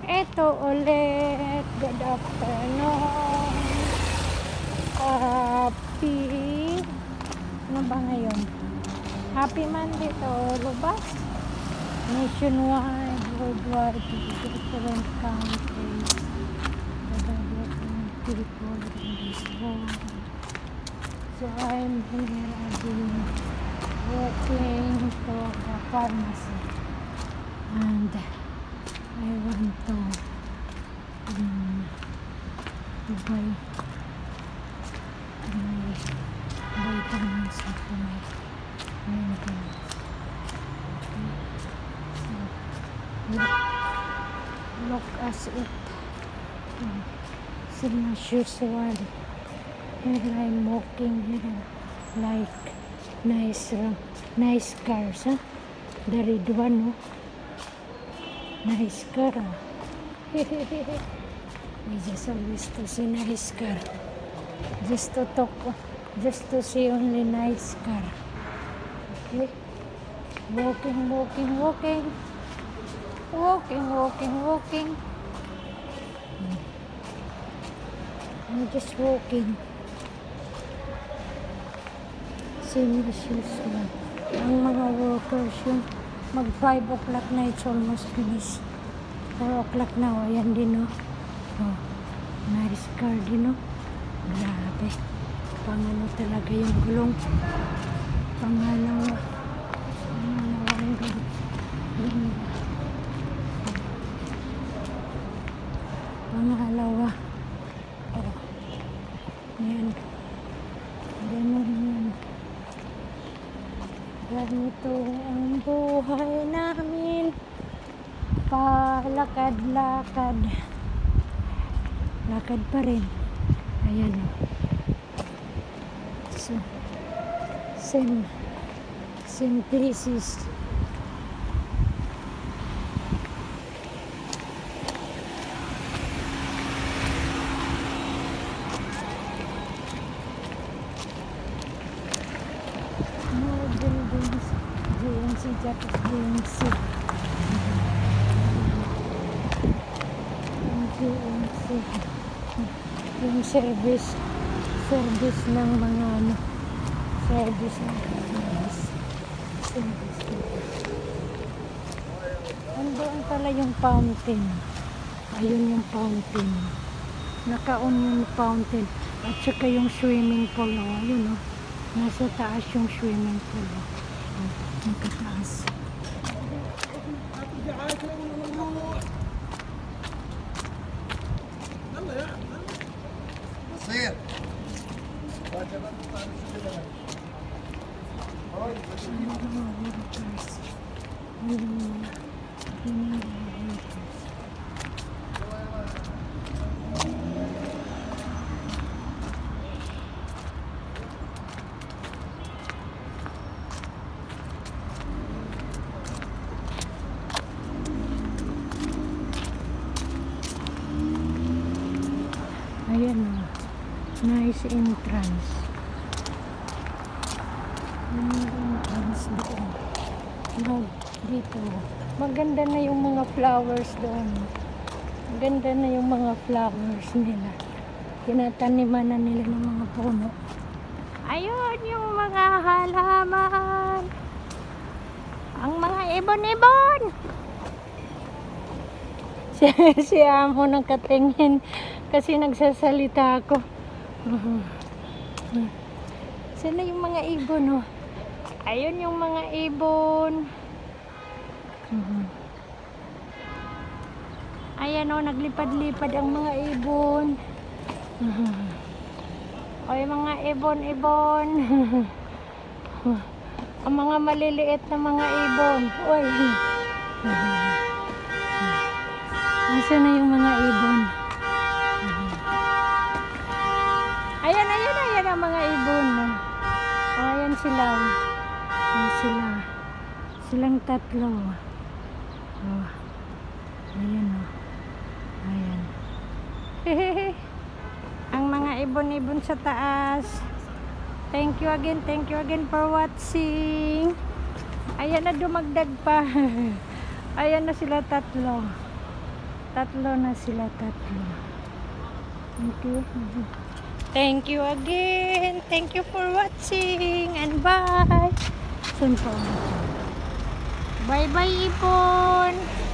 Eto ulit, good afternoon. Happy, ano ba ngayon? Happy Monday to Lubas. Nationwide, worldwide, different countries, different people in this world. So I'm here again, working to the pharmacy, and I want to buy my vitamins for my maintenance. So, look as it is as usual. Here I'm walking here like nice cars, huh? The red one, no? Nice car. I just always to see nice car. Just to talk, just to see only nice car. Okay? Walking. I'm just walking. Same as usual. Ang mga workers yun, mag 5 o'clock na, it's almost finished. 4 o'clock na, o ayan din, no? Oh, nice car din, no? Grabe. Pangano talaga yung gulong. Pangalawa ang gulong. Pangalawa. Oh. Ayan. Ganun yan. Ganito ang buhay namin. Palakad-lakad. Lakad pa rin. Ayan. So, same places. More buildings. GNC, Japan, GNC. Yung service ng mga service. Andoon pala yung fountain. Ayun yung fountain. Naka-on yung fountain. At saka yung swimming pool. Ayun, nasa taas yung swimming pool. Nakataas. Sir. Ayan, nice entrance. Entrance doon. Dito. Maganda na yung mga flowers doon. Maganda na yung mga flowers nila. Tinataniman na nila ng mga puno. Ayun yung mga halaman. Ang mga ibon-ibon. Si Amo nang katingin kasi nagsasalita ako. Sana yung mga ibon, ayun yung mga ibon. Ayan, naglipad-lipad ang mga ibon. Oy, mga ibon-ibon. Ang mga maliliit na mga ibon. Oy. Nasaan na yung mga ibon? Ayan ang mga ibon. Ayan sila. Silang tatlo. Ayan. Ang mga ibon-ibon sa taas. Thank you again for watching. Ayan na, dumagdag pa. Ayan na sila tatlo. Tatlo na sila, tatlo. Thank you. Thank you again. Thank you for watching. And bye. Bye-bye, Ipon.